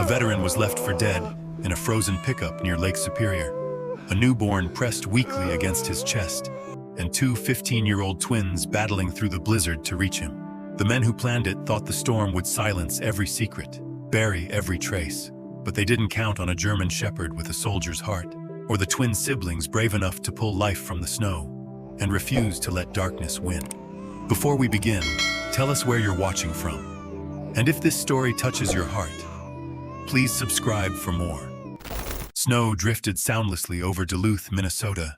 veteran was left for dead in a frozen pickup near Lake Superior. A newborn pressed weakly against his chest, and two 15-year-old twins battling through the blizzard to reach him. The men who planned it thought the storm would silence every secret, bury every trace, but they didn't count on a German shepherd with a soldier's heart, or the twin siblings brave enough to pull life from the snow and refuse to let darkness win. Before we begin, tell us where you're watching from. And if this story touches your heart, please subscribe for more. Snow drifted soundlessly over Duluth, Minnesota,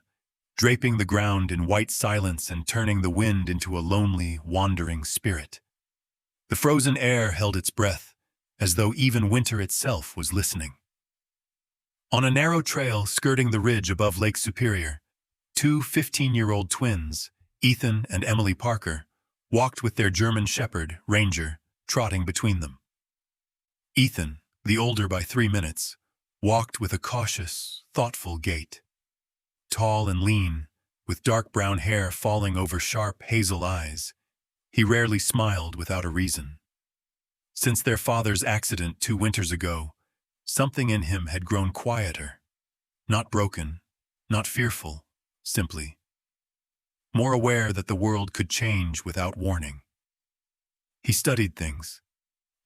draping the ground in white silence and turning the wind into a lonely, wandering spirit. The frozen air held its breath, as though even winter itself was listening. On a narrow trail skirting the ridge above Lake Superior, two 15-year-old twins, Ethan and Emily Parker, walked with their German shepherd, Ranger, trotting between them. Ethan, the older by 3 minutes, walked with a cautious, thoughtful gait. Tall and lean, with dark brown hair falling over sharp hazel eyes, he rarely smiled without a reason. Since their father's accident 2 winters ago, something in him had grown quieter, not broken, not fearful, simply more aware that the world could change without warning. He studied things,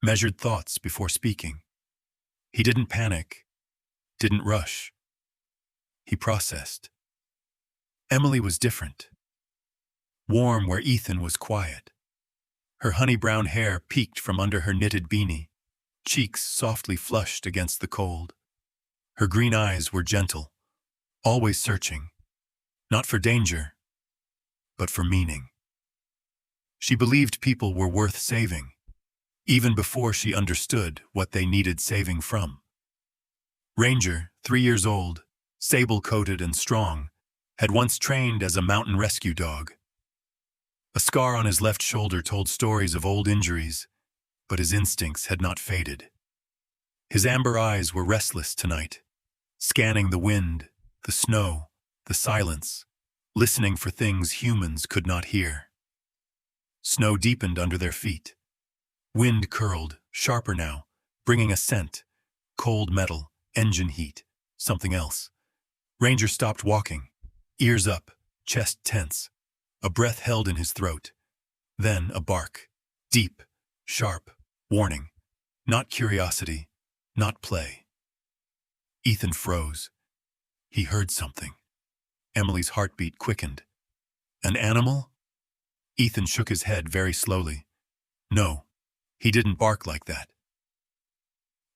measured thoughts before speaking. He didn't panic, didn't rush. He processed. Emily was different. Warm where Ethan was quiet. Her honey-brown hair peeked from under her knitted beanie, cheeks softly flushed against the cold. Her green eyes were gentle, always searching, not for danger, but for meaning. She believed people were worth saving, even before she understood what they needed saving from. Ranger, 3 years old, sable-coated and strong, had once trained as a mountain rescue dog. A scar on his left shoulder told stories of old injuries, but his instincts had not faded. His amber eyes were restless tonight, scanning the wind, the snow, the silence, listening for things humans could not hear. Snow deepened under their feet. Wind curled, sharper now, bringing a scent, cold metal, engine heat, something else. Ranger stopped walking, ears up, chest tense, a breath held in his throat. Then a bark, deep, sharp, warning. Not curiosity, not play. Ethan froze. He heard something. Emily's heartbeat quickened. An animal? Ethan shook his head very slowly. No, he didn't bark like that.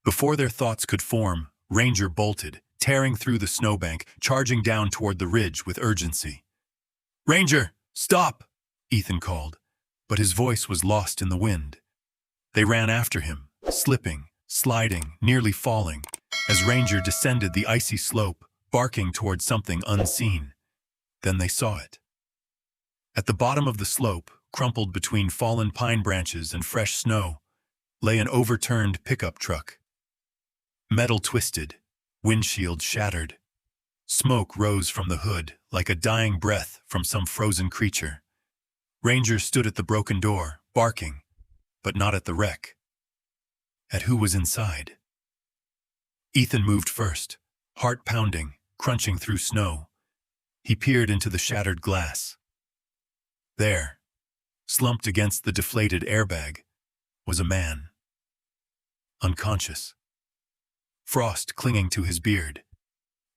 Before their thoughts could form, Ranger bolted, tearing through the snowbank, charging down toward the ridge with urgency. "Ranger, stop!" Ethan called, but his voice was lost in the wind. They ran after him, slipping, sliding, nearly falling, as Ranger descended the icy slope, barking toward something unseen. Then they saw it. At the bottom of the slope, crumpled between fallen pine branches and fresh snow, lay an overturned pickup truck. Metal twisted, windshield shattered. Smoke rose from the hood like a dying breath from some frozen creature. Ranger stood at the broken door, barking, but not at the wreck. At who was inside. Ethan moved first, heart pounding, crunching through snow. He peered into the shattered glass. There, slumped against the deflated airbag, was a man. Unconscious. Frost clinging to his beard.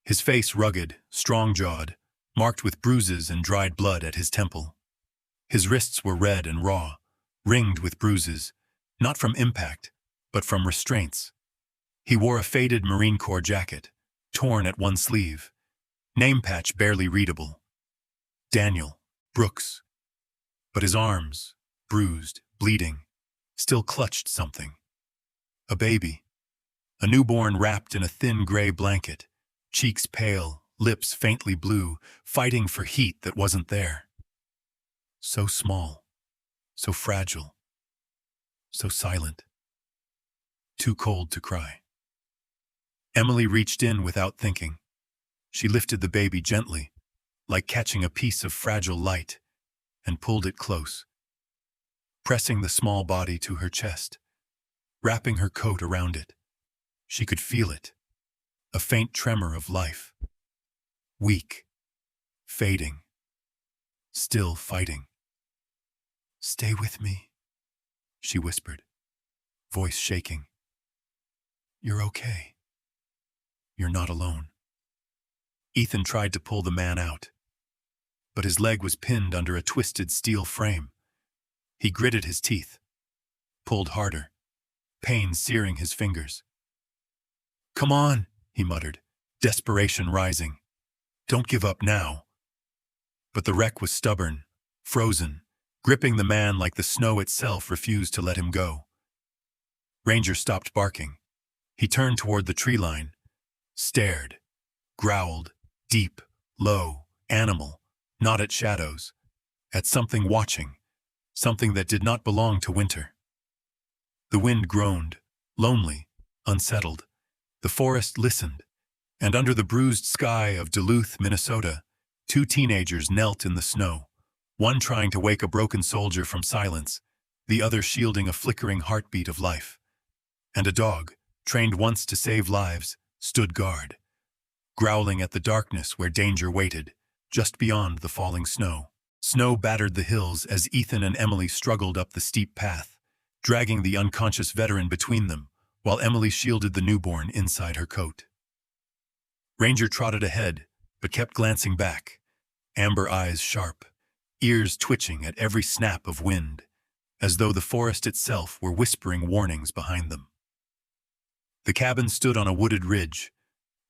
His face rugged, strong-jawed, marked with bruises and dried blood at his temple. His wrists were red and raw, ringed with bruises, not from impact, but from restraints. He wore a faded Marine Corps jacket, torn at one sleeve, name patch barely readable. Daniel Brooks. But his arms, bruised, bleeding, still clutched something. A baby. A newborn wrapped in a thin gray blanket, cheeks pale, lips faintly blue, fighting for heat that wasn't there. So small, so fragile, so silent. Too cold to cry. Emily reached in without thinking. She lifted the baby gently, like catching a piece of fragile light, and pulled it close, pressing the small body to her chest, wrapping her coat around it. She could feel it, a faint tremor of life. Weak, fading, still fighting. "Stay with me," she whispered, voice shaking. "You're okay. You're not alone." Ethan tried to pull the man out, but his leg was pinned under a twisted steel frame. He gritted his teeth, pulled harder, pain searing his fingers. "Come on," he muttered, desperation rising. "Don't give up now." But the wreck was stubborn, frozen, gripping the man like the snow itself refused to let him go. Ranger stopped barking. He turned toward the tree line, stared, growled, deep, low, animal, not at shadows, at something watching, something that did not belong to winter. The wind groaned, lonely, unsettled. The forest listened, and under the bruised sky of Duluth, Minnesota, two teenagers knelt in the snow, one trying to wake a broken soldier from silence, the other shielding a flickering heartbeat of life. And a dog, trained once to save lives, stood guard, growling at the darkness where danger waited, just beyond the falling snow. Snow battered the hills as Ethan and Emily struggled up the steep path, dragging the unconscious veteran between them, while Emily shielded the newborn inside her coat. Ranger trotted ahead, but kept glancing back, amber eyes sharp, ears twitching at every snap of wind, as though the forest itself were whispering warnings behind them. The cabin stood on a wooded ridge,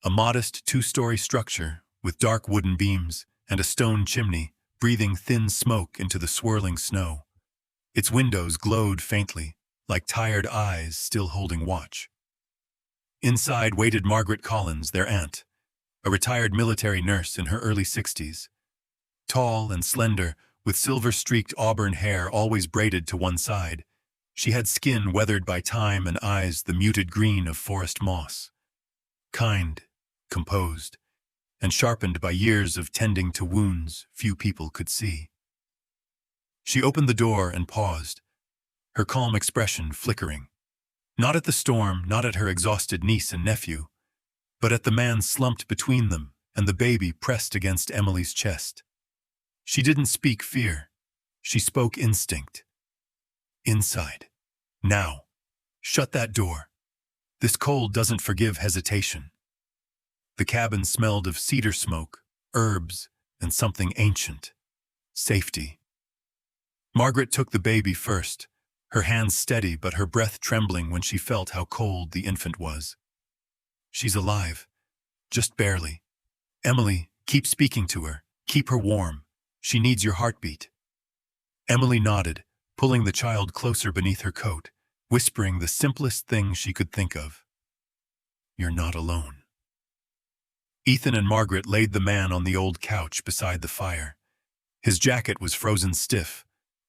a modest two-story structure with dark wooden beams and a stone chimney, breathing thin smoke into the swirling snow. Its windows glowed faintly, like tired eyes still holding watch. Inside waited Margaret Collins, their aunt, a retired military nurse in her early 60s. Tall and slender, with silver-streaked auburn hair always braided to one side, she had skin weathered by time and eyes the muted green of forest moss. Kind, composed, and sharpened by years of tending to wounds few people could see. She opened the door and paused, her calm expression flickering. Not at the storm, not at her exhausted niece and nephew, but at the man slumped between them and the baby pressed against Emily's chest. She didn't speak fear. She spoke instinct. "Inside. Now. Shut that door. This cold doesn't forgive hesitation." The cabin smelled of cedar smoke, herbs, and something ancient. Safety. Margaret took the baby first, her hands steady but her breath trembling when she felt how cold the infant was. "She's alive. Just barely. Emily, keep speaking to her. Keep her warm. She needs your heartbeat." Emily nodded, pulling the child closer beneath her coat, whispering the simplest thing she could think of. "You're not alone." Ethan and Margaret laid the man on the old couch beside the fire. His jacket was frozen stiff,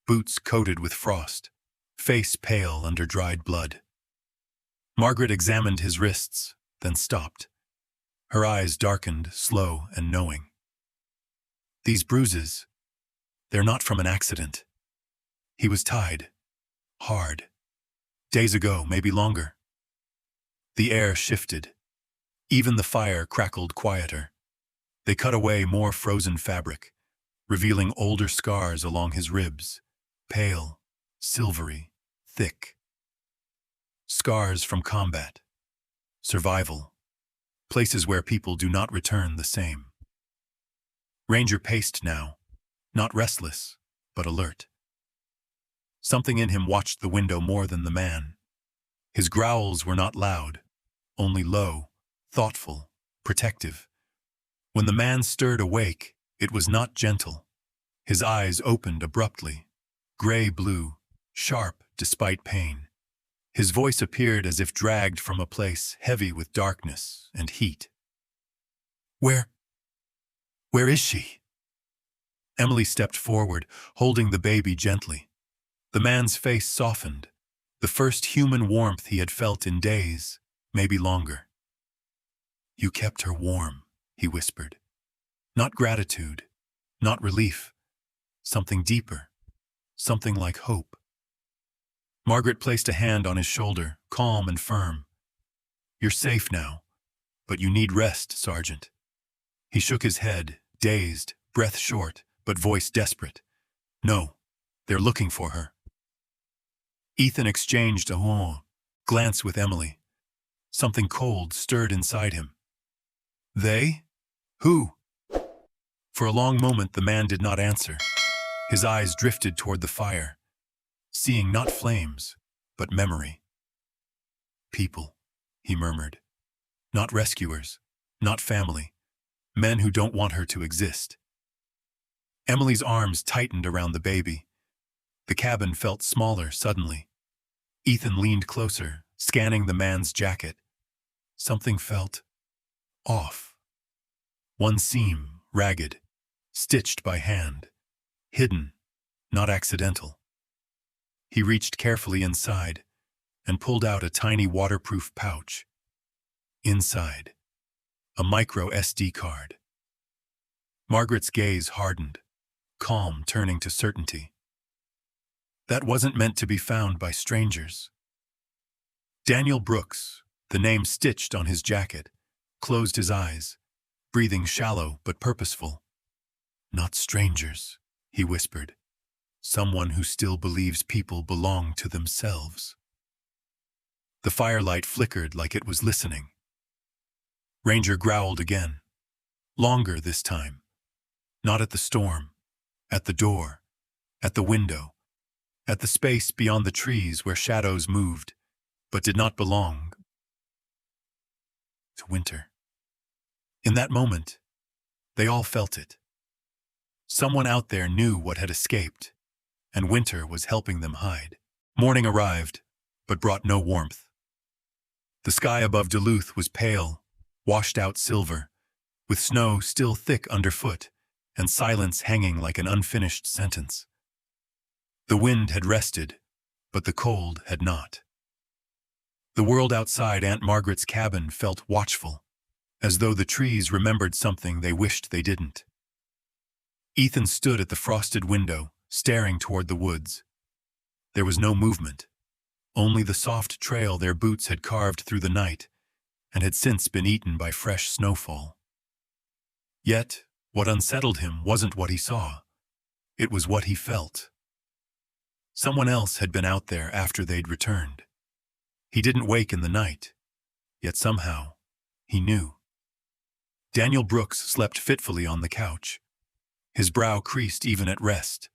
boots coated with frost, face pale under dried blood. Margaret examined his wrists, then stopped. Her eyes darkened, slow and knowing. "These bruises, they're not from an accident. He was tied. Hard. Days ago, maybe longer." The air shifted. Even the fire crackled quieter. They cut away more frozen fabric, revealing older scars along his ribs, pale, silvery, thick. Scars from combat, survival, places where people do not return the same. Ranger paced now, not restless, but alert. Something in him watched the window more than the man. His growls were not loud, only low, thoughtful, protective. When the man stirred awake, it was not gentle. His eyes opened abruptly, gray-blue, sharp despite pain. His voice appeared as if dragged from a place heavy with darkness and heat. Where is she?" Emily stepped forward, holding the baby gently. The man's face softened, the first human warmth he had felt in days, maybe longer. "You kept her warm," he whispered. Not gratitude, not relief, something deeper, something like hope. Margaret placed a hand on his shoulder, calm and firm. You're safe now, but you need rest, Sergeant. He shook his head, dazed, breath short, but voice desperate. No, they're looking for her. Ethan exchanged a glance with Emily. Something cold stirred inside him. They? Who? For a long moment the man did not answer. His eyes drifted toward the fire, seeing not flames, but memory. People, he murmured. Not rescuers, not family. Men who don't want her to exist. Emily's arms tightened around the baby. The cabin felt smaller suddenly. Ethan leaned closer, scanning the man's jacket. Something felt off. One seam, ragged, stitched by hand, hidden, not accidental. He reached carefully inside and pulled out a tiny waterproof pouch. Inside, a micro SD card. Margaret's gaze hardened, calm turning to certainty. That wasn't meant to be found by strangers. Daniel Brooks, the name stitched on his jacket, closed his eyes, breathing shallow but purposeful. Not strangers, he whispered. Someone who still believes people belong to themselves. The firelight flickered like it was listening. Ranger growled again. Longer this time. Not at the storm, at the door, at the window, at the space beyond the trees where shadows moved, but did not belong to winter. In that moment, they all felt it. Someone out there knew what had escaped, and winter was helping them hide. Morning arrived, but brought no warmth. The sky above Duluth was pale, washed-out silver, with snow still thick underfoot, and silence hanging like an unfinished sentence. The wind had rested, but the cold had not. The world outside Aunt Margaret's cabin felt watchful, as though the trees remembered something they wished they didn't. Ethan stood at the frosted window, staring toward the woods. There was no movement, only the soft trail their boots had carved through the night and had since been eaten by fresh snowfall. Yet, what unsettled him wasn't what he saw. It was what he felt. Someone else had been out there after they'd returned. He didn't wake in the night, yet somehow, he knew. Daniel Brooks slept fitfully on the couch, his brow creased even at rest,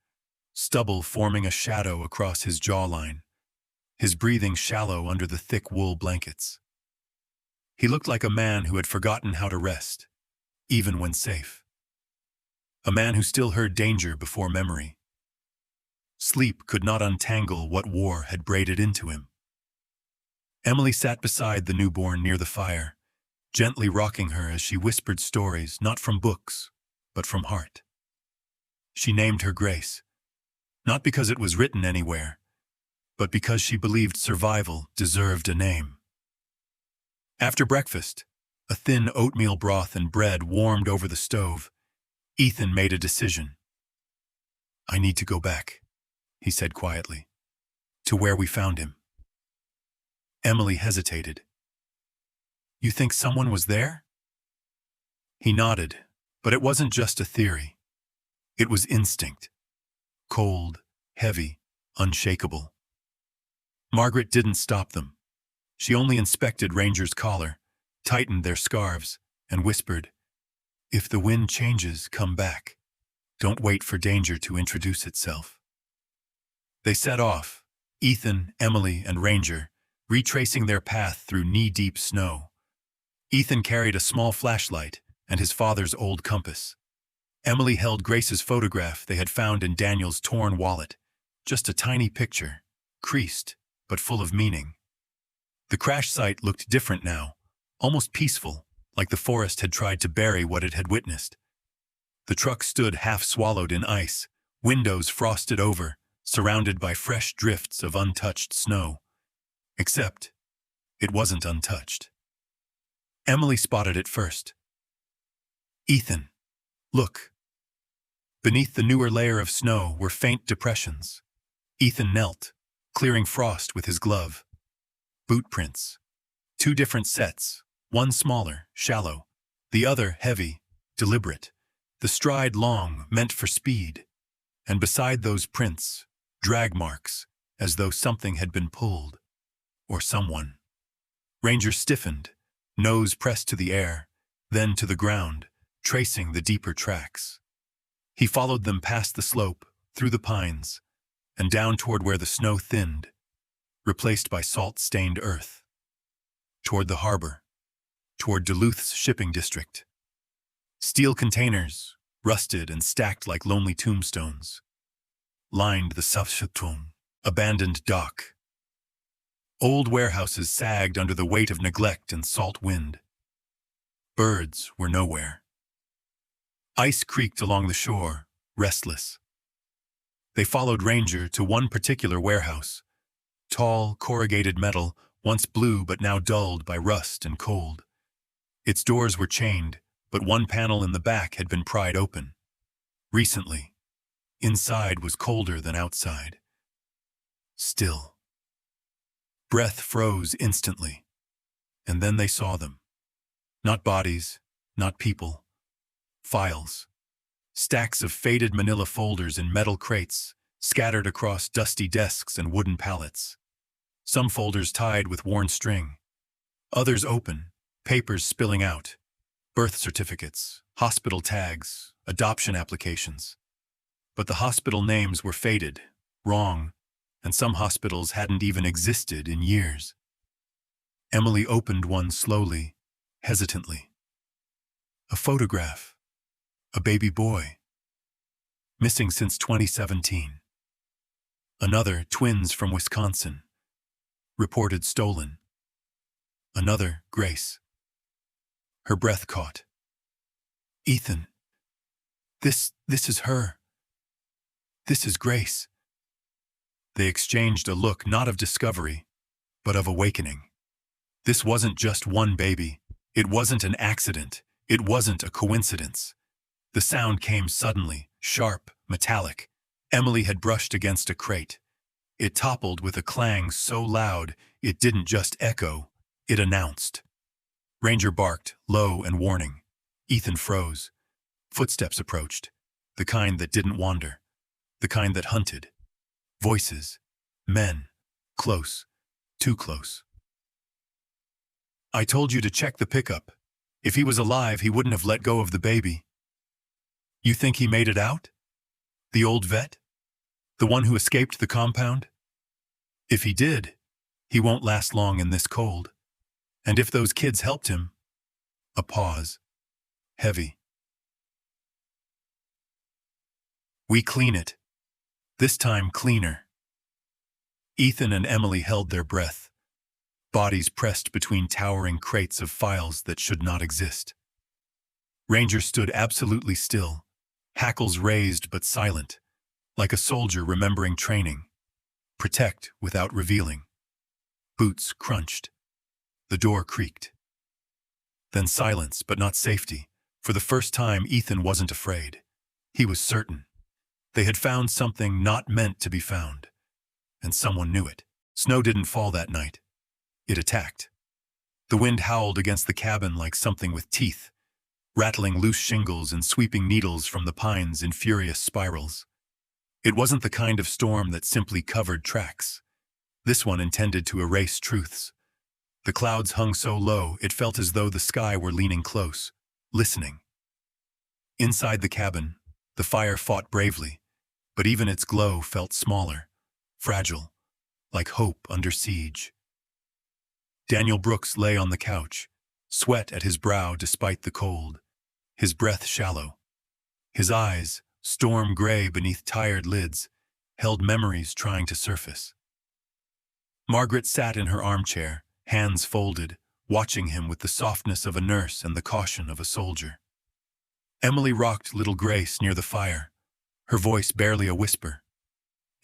stubble forming a shadow across his jawline, his breathing shallow under the thick wool blankets. He looked like a man who had forgotten how to rest, even when safe. A man who still heard danger before memory. Sleep could not untangle what war had braided into him. Emily sat beside the newborn near the fire, gently rocking her as she whispered stories not from books, but from heart. She named her Grace, not because it was written anywhere, but because she believed survival deserved a name. After breakfast, a thin oatmeal broth and bread warmed over the stove, Ethan made a decision. I need to go back, he said quietly, to where we found him. Emily hesitated. You think someone was there? He nodded, but it wasn't just a theory. It was instinct. Cold, heavy, unshakable. Margaret didn't stop them. She only inspected Ranger's collar, tightened their scarves, and whispered, If the wind changes, come back. Don't wait for danger to introduce itself. They set off, Ethan, Emily, and Ranger, retracing their path through knee-deep snow. Ethan carried a small flashlight and his father's old compass. Emily held Grace's photograph they had found in Daniel's torn wallet, just a tiny picture, creased, but full of meaning. The crash site looked different now, almost peaceful, like the forest had tried to bury what it had witnessed. The truck stood half-swallowed in ice, windows frosted over, surrounded by fresh drifts of untouched snow. Except, it wasn't untouched. Emily spotted it first. Ethan, look. Beneath the newer layer of snow were faint depressions. Ethan knelt, clearing frost with his glove. Boot prints. Two different sets, one smaller, shallow, the other heavy, deliberate, the stride long, meant for speed, and beside those prints, drag marks, as though something had been pulled, or someone. Ranger stiffened, nose pressed to the air, then to the ground, tracing the deeper tracks. He followed them past the slope, through the pines, and down toward where the snow thinned, replaced by salt-stained earth. Toward the harbor, toward Duluth's shipping district. Steel containers, rusted and stacked like lonely tombstones, lined the Safshatung, abandoned dock. Old warehouses sagged under the weight of neglect and salt wind. Birds were nowhere. Ice creaked along the shore, restless. They followed Ranger to one particular warehouse. Tall, corrugated metal, once blue but now dulled by rust and cold. Its doors were chained, but one panel in the back had been pried open. Recently, inside was colder than outside. Still. Breath froze instantly, and then they saw them. Not bodies, not people. Files. Stacks of faded manila folders in metal crates, scattered across dusty desks and wooden pallets. Some folders tied with worn string. Others open, papers spilling out. Birth certificates, hospital tags, adoption applications. But the hospital names were faded, wrong, and some hospitals hadn't even existed in years. Emily opened one slowly, hesitantly. A photograph. A baby boy. Missing since 2017. Another, twins from Wisconsin. Reported stolen. Another, Grace. Her breath caught. Ethan. This is her. This is Grace. They exchanged a look not of discovery, but of awakening. This wasn't just one baby. It wasn't an accident. It wasn't a coincidence. The sound came suddenly, sharp, metallic. Emily had brushed against a crate. It toppled with a clang so loud it didn't just echo, it announced. Ranger barked, low and warning. Ethan froze. Footsteps approached, the kind that didn't wander, the kind that hunted. Voices. Men. Close. Too close. I told you to check the pickup. If he was alive, he wouldn't have let go of the baby. You think he made it out? The old vet? The one who escaped the compound? If he did, he won't last long in this cold. And if those kids helped him... A pause. Heavy. We clean it. This time cleaner. Ethan and Emily held their breath, bodies pressed between towering crates of files that should not exist. Ranger stood absolutely still, hackles raised but silent, like a soldier remembering training. Protect without revealing. Boots crunched. The door creaked. Then silence, but not safety. For the first time, Ethan wasn't afraid. He was certain. They had found something not meant to be found. And someone knew it. Snow didn't fall that night. It attacked. The wind howled against the cabin like something with teeth, rattling loose shingles and sweeping needles from the pines in furious spirals. It wasn't the kind of storm that simply covered tracks. This one intended to erase truths. The clouds hung so low it felt as though the sky were leaning close, listening. Inside the cabin, the fire fought bravely, but even its glow felt smaller, fragile, like hope under siege. Daniel Brooks lay on the couch, sweat at his brow despite the cold, his breath shallow. His eyes, storm gray beneath tired lids, held memories trying to surface. Margaret sat in her armchair, hands folded, watching him with the softness of a nurse and the caution of a soldier. Emily rocked little Grace near the fire, her voice barely a whisper,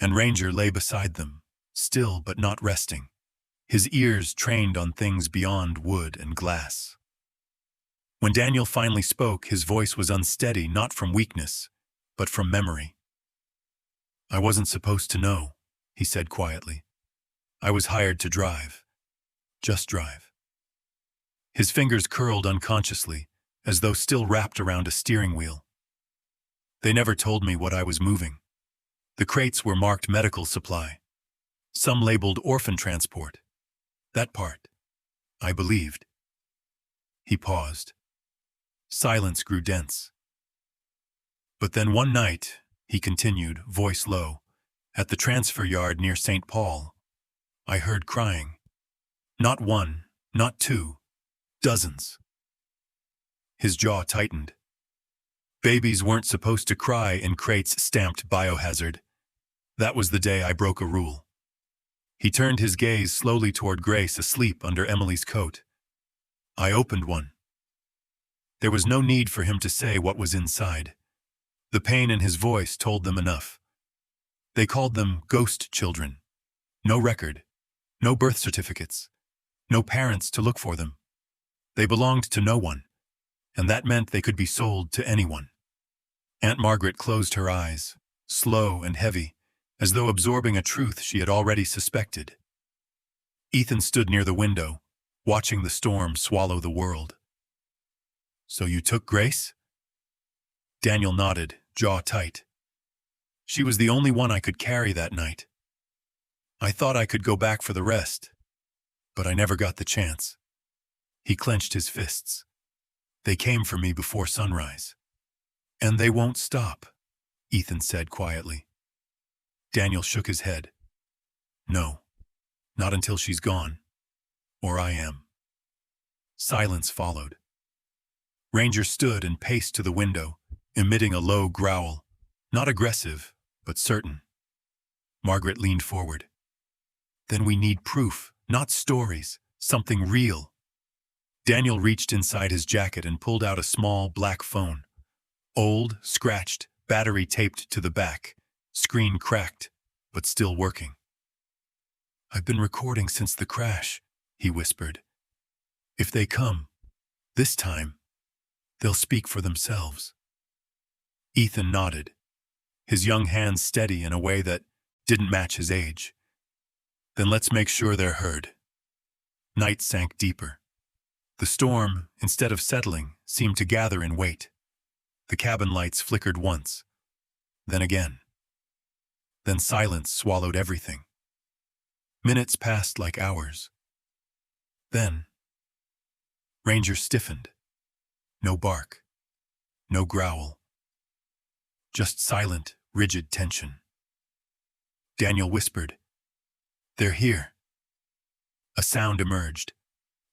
and Ranger lay beside them, still but not resting, his ears trained on things beyond wood and glass. When Daniel finally spoke, his voice was unsteady, not from weakness, but from memory. I wasn't supposed to know, he said quietly. I was hired to drive. Just drive. His fingers curled unconsciously, as though still wrapped around a steering wheel. They never told me what I was moving. The crates were marked medical supply. Some labeled orphan transport. That part, I believed. He paused. Silence grew dense. But then one night, he continued, voice low, at the transfer yard near St. Paul, I heard crying. Not one, not two, dozens. His jaw tightened. Babies weren't supposed to cry in crates stamped biohazard. That was the day I broke a rule. He turned his gaze slowly toward Grace asleep under Emily's coat. I opened one. There was no need for him to say what was inside. The pain in his voice told them enough. They called them ghost children. No record, no birth certificates, no parents to look for them. They belonged to no one, and that meant they could be sold to anyone. Aunt Margaret closed her eyes, slow and heavy, as though absorbing a truth she had already suspected. Ethan stood near the window, watching the storm swallow the world. So you took Grace? Daniel nodded, jaw tight. She was the only one I could carry that night. I thought I could go back for the rest, but I never got the chance. He clenched his fists. They came for me before sunrise. And they won't stop, Ethan said quietly. Daniel shook his head. No, not until she's gone, or I am. Silence followed. Ranger stood and paced to the window, emitting a low growl, not aggressive, but certain. Margaret leaned forward. Then we need proof, not stories, something real. Daniel reached inside his jacket and pulled out a small black phone. Old, scratched, battery taped to the back, screen cracked, but still working. I've been recording since the crash, he whispered. If they come, this time, they'll speak for themselves. Ethan nodded, his young hands steady in a way that didn't match his age. Then let's make sure they're heard. Night sank deeper. The storm, instead of settling, seemed to gather in weight. The cabin lights flickered once, then again. Then silence swallowed everything. Minutes passed like hours. Then, Ranger stiffened. No bark, no growl. Just silent, rigid tension. Daniel whispered, "They're here." A sound emerged.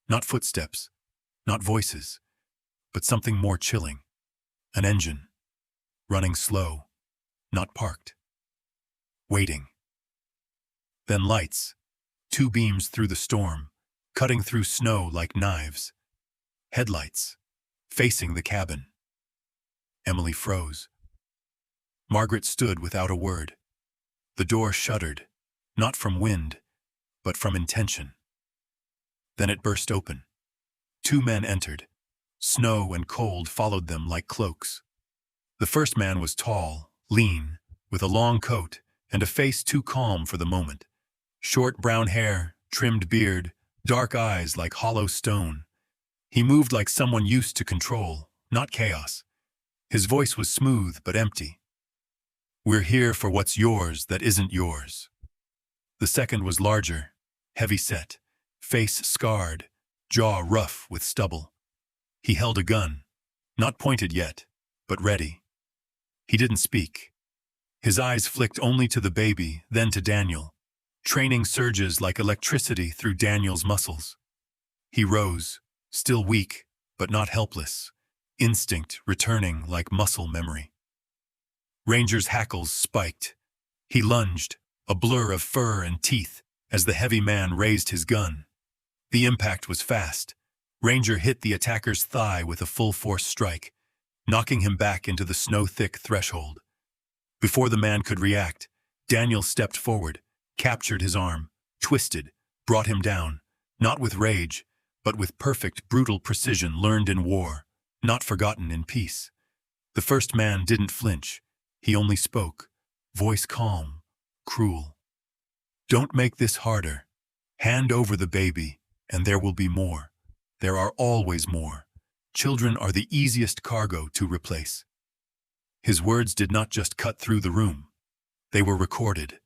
Not footsteps, not voices, but something more chilling. An engine, running slow, not parked. Waiting. Then lights, two beams through the storm, cutting through snow like knives. Headlights, facing the cabin. Emily froze. Margaret stood without a word. The door shuddered, not from wind, but from intention. Then it burst open. Two men entered. Snow and cold followed them like cloaks. The first man was tall, lean, with a long coat and a face too calm for the moment. Short brown hair, trimmed beard, dark eyes like hollow stone. He moved like someone used to control, not chaos. His voice was smooth but empty. We're here for what's yours that isn't yours. The second was larger, heavy-set, face scarred, jaw rough with stubble. He held a gun, not pointed yet, but ready. He didn't speak. His eyes flicked only to the baby, then to Daniel. Training surges like electricity through Daniel's muscles. He rose, still weak, but not helpless, instinct returning like muscle memory. Ranger's hackles spiked. He lunged, a blur of fur and teeth, as the heavy man raised his gun. The impact was fast. Ranger hit the attacker's thigh with a full-force strike, knocking him back into the snow-thick threshold. Before the man could react, Daniel stepped forward, captured his arm, twisted, brought him down, not with rage, but with perfect, brutal precision learned in war, not forgotten in peace. The first man didn't flinch. He only spoke, voice calm, cruel. Don't make this harder. Hand over the baby, and there will be more. There are always more. Children are the easiest cargo to replace. His words did not just cut through the room. They were recorded.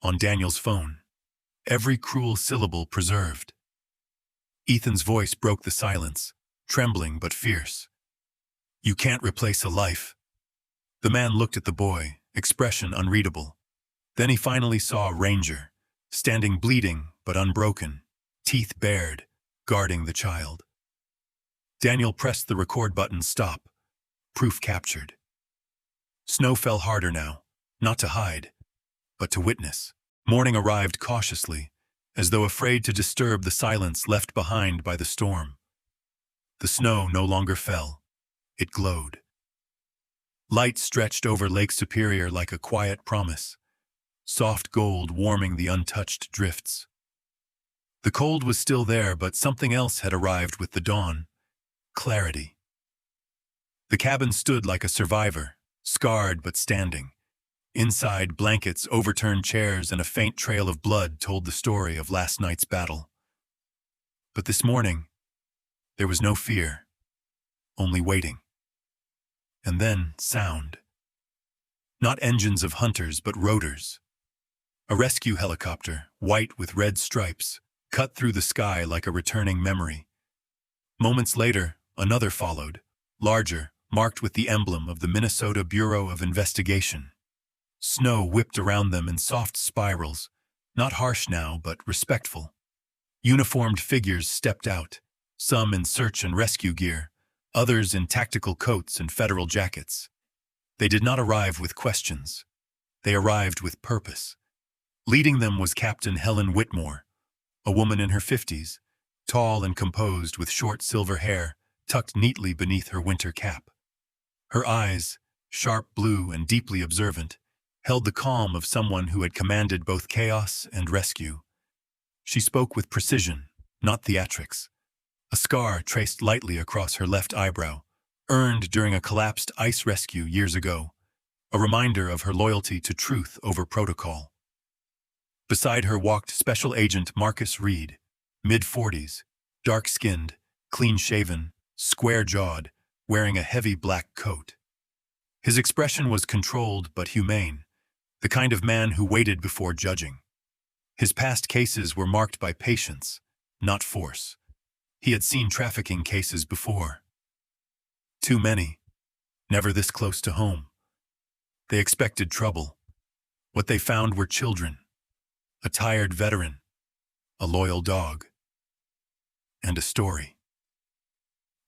On Daniel's phone. Every cruel syllable preserved. Ethan's voice broke the silence, trembling but fierce. You can't replace a life. The man looked at the boy, expression unreadable. Then he finally saw Ranger, standing bleeding but unbroken, teeth bared, guarding the child. Daniel pressed the record button stop. Proof captured. Snow fell harder now, not to hide, but to witness. Morning arrived cautiously, as though afraid to disturb the silence left behind by the storm. The snow no longer fell. It glowed. Light stretched over Lake Superior like a quiet promise, soft gold warming the untouched drifts. The cold was still there, but something else had arrived with the dawn. Clarity. The cabin stood like a survivor, scarred but standing. Inside, blankets, overturned chairs, and a faint trail of blood told the story of last night's battle. But this morning, there was no fear, only waiting. And then sound. Not engines of hunters, but rotors. A rescue helicopter, white with red stripes, cut through the sky like a returning memory. Moments later, another followed, larger, marked with the emblem of the Minnesota Bureau of Investigation. Snow whipped around them in soft spirals, not harsh now, but respectful. Uniformed figures stepped out, some in search and rescue gear, others in tactical coats and federal jackets. They did not arrive with questions. They arrived with purpose. Leading them was Captain Helen Whitmore, a woman in her 50s, tall and composed with short silver hair tucked neatly beneath her winter cap. Her eyes, sharp blue and deeply observant, held the calm of someone who had commanded both chaos and rescue. She spoke with precision, not theatrics. A scar traced lightly across her left eyebrow, earned during a collapsed ice rescue years ago, a reminder of her loyalty to truth over protocol. Beside her walked Special Agent Marcus Reed, mid-40s, dark-skinned, clean-shaven, square-jawed, wearing a heavy black coat. His expression was controlled but humane, the kind of man who waited before judging. His past cases were marked by patience, not force. He had seen trafficking cases before. Too many, never this close to home. They expected trouble. What they found were children, a tired veteran, a loyal dog, and a story.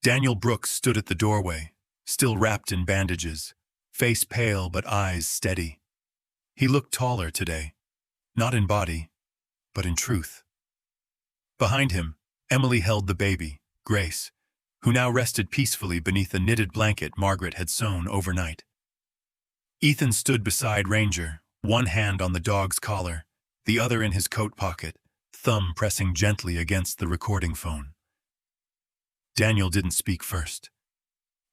Daniel Brooks stood at the doorway, still wrapped in bandages, face pale but eyes steady. He looked taller today, not in body, but in truth. Behind him, Emily held the baby, Grace, who now rested peacefully beneath a knitted blanket Margaret had sewn overnight. Ethan stood beside Ranger, one hand on the dog's collar, the other in his coat pocket, thumb pressing gently against the recording phone. Daniel didn't speak first.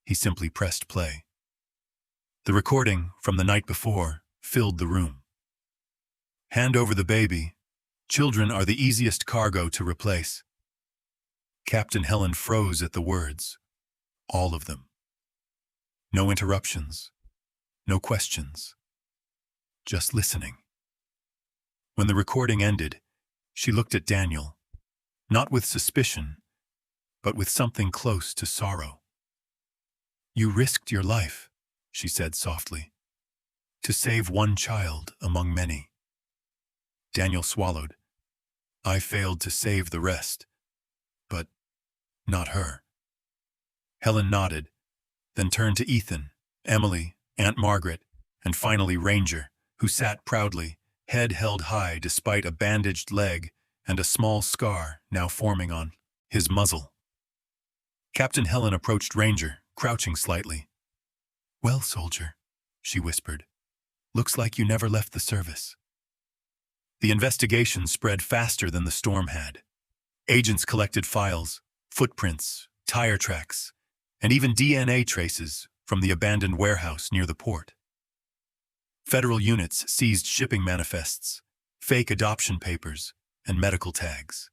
He simply pressed play. The recording, from the night before, filled the room. Hand over the baby. Children are the easiest cargo to replace. Captain Helen froze at the words. All of them. No interruptions. No questions. Just listening. When the recording ended, she looked at Daniel, not with suspicion, but with something close to sorrow. You risked your life, she said softly, to save one child among many. Daniel swallowed. I failed to save the rest, but not her. Helen nodded, then turned to Ethan, Emily, Aunt Margaret, and finally Ranger, who sat proudly, head held high despite a bandaged leg and a small scar now forming on his muzzle. Captain Helen approached Ranger, crouching slightly. Well, soldier, she whispered, looks like you never left the service. The investigation spread faster than the storm had. Agents collected files, footprints, tire tracks, and even DNA traces from the abandoned warehouse near the port. Federal units seized shipping manifests, fake adoption papers, and medical tags.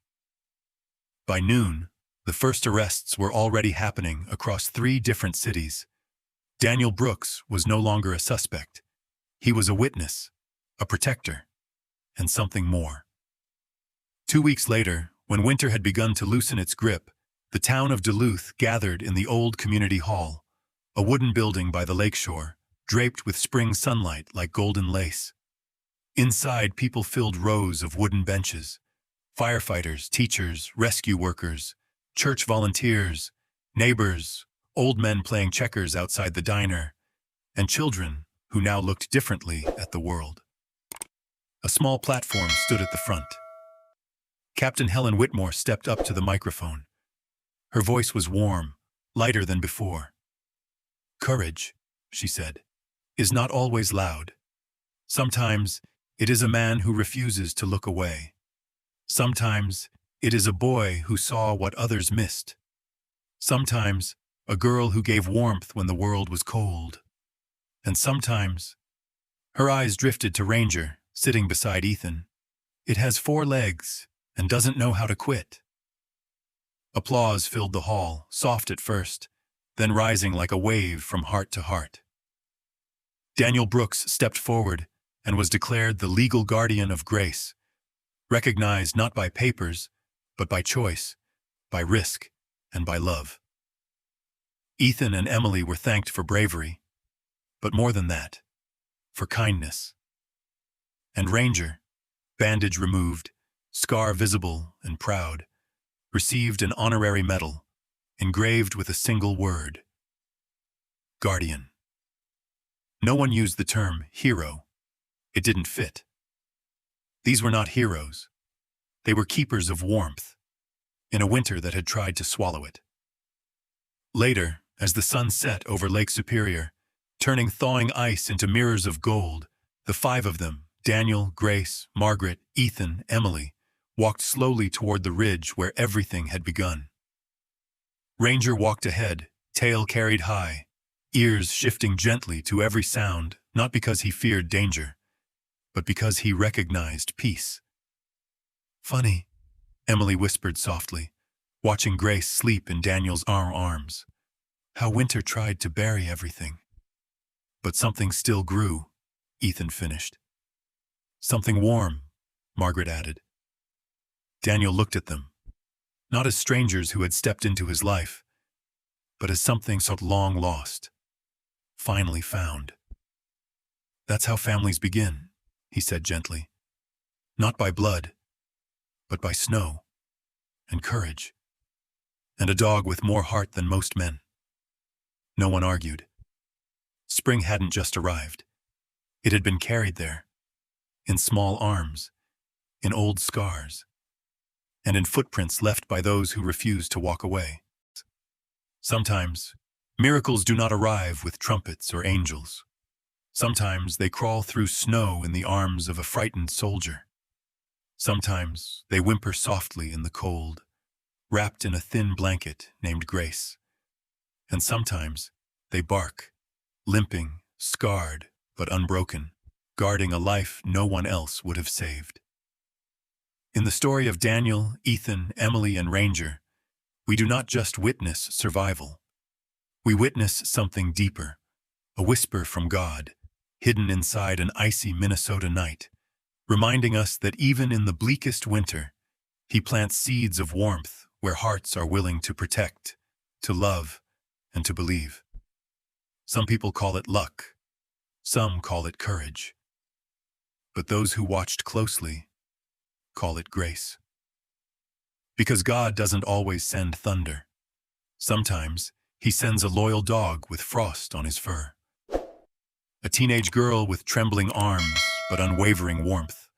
By noon, The first arrests were already happening across 3 different cities. Daniel Brooks was no longer a suspect. He was a witness, a protector, and something more. 2 weeks later, when winter had begun to loosen its grip, the town of Duluth gathered in the old community hall, a wooden building by the lakeshore, draped with spring sunlight like golden lace. Inside, people filled rows of wooden benches. Firefighters, teachers, rescue workers, church volunteers, neighbors, old men playing checkers outside the diner, and children who now looked differently at the world. A small platform stood at the front. Captain Helen Whitmore stepped up to the microphone. Her voice was warm, lighter than before. "Courage," she said, "is not always loud. Sometimes it is a man who refuses to look away. Sometimes it is a boy who saw what others missed. Sometimes a girl who gave warmth when the world was cold. And sometimes—" Her eyes drifted to Ranger, sitting beside Ethan. "It has 4 legs and doesn't know how to quit." Applause filled the hall, soft at first, then rising like a wave from heart to heart. Daniel Brooks stepped forward and was declared the legal guardian of Grace, recognized not by papers, but by choice, by risk, and by love. Ethan and Emily were thanked for bravery, but more than that, for kindness. And Ranger, bandage removed, scar visible and proud, received an honorary medal, engraved with a single word: Guardian. No one used the term hero. It didn't fit. These were not heroes. They were keepers of warmth, in a winter that had tried to swallow it. Later, as the sun set over Lake Superior, turning thawing ice into mirrors of gold, the 5 of them, Daniel, Grace, Margaret, Ethan, Emily, walked slowly toward the ridge where everything had begun. Ranger walked ahead, tail carried high, ears shifting gently to every sound, not because he feared danger, but because he recognized peace. "Funny," Emily whispered softly, watching Grace sleep in Daniel's arms. "How winter tried to bury everything. But something still grew," Ethan finished. "Something warm," Margaret added. Daniel looked at them, not as strangers who had stepped into his life, but as something so long lost, finally found. "That's how families begin," he said gently. "Not by blood, but by snow, and courage, and a dog with more heart than most men." No one argued. Spring hadn't just arrived. It had been carried there, in small arms, in old scars, and in footprints left by those who refused to walk away. Sometimes, miracles do not arrive with trumpets or angels. Sometimes they crawl through snow in the arms of a frightened soldier. Sometimes they whimper softly in the cold, wrapped in a thin blanket named Grace. And sometimes they bark, limping, scarred, but unbroken, guarding a life no one else would have saved. In the story of Daniel, Ethan, Emily, and Ranger, we do not just witness survival. We witness something deeper, a whisper from God, hidden inside an icy Minnesota night, reminding us that even in the bleakest winter, He plants seeds of warmth where hearts are willing to protect, to love, and to believe. Some people call it luck. Some call it courage. But those who watched closely call it grace. Because God doesn't always send thunder. Sometimes He sends a loyal dog with frost on his fur. A teenage girl with trembling arms but unwavering warmth.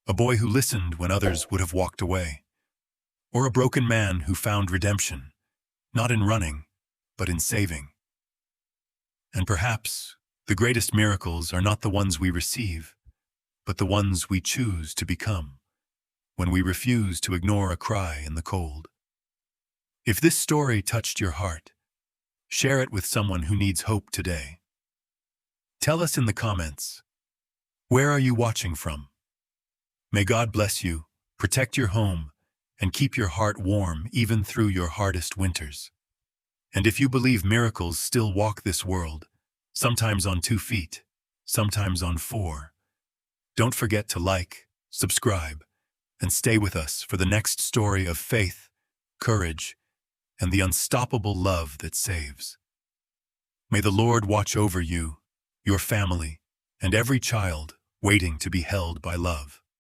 A boy who listened when others would have walked away. Or a broken man who found redemption, not in running, but in saving. And perhaps the greatest miracles are not the ones we receive, but the ones we choose to become, when we refuse to ignore a cry in the cold. If this story touched your heart, share it with someone who needs hope today. Tell us in the comments, where are you watching from? May God bless you, protect your home, and keep your heart warm even through your hardest winters. And if you believe miracles still walk this world, sometimes on 2 feet, sometimes on 4, don't forget to like, subscribe, and stay with us for the next story of faith, courage, and the unstoppable love that saves. May the Lord watch over you, your family, and every child waiting to be held by love.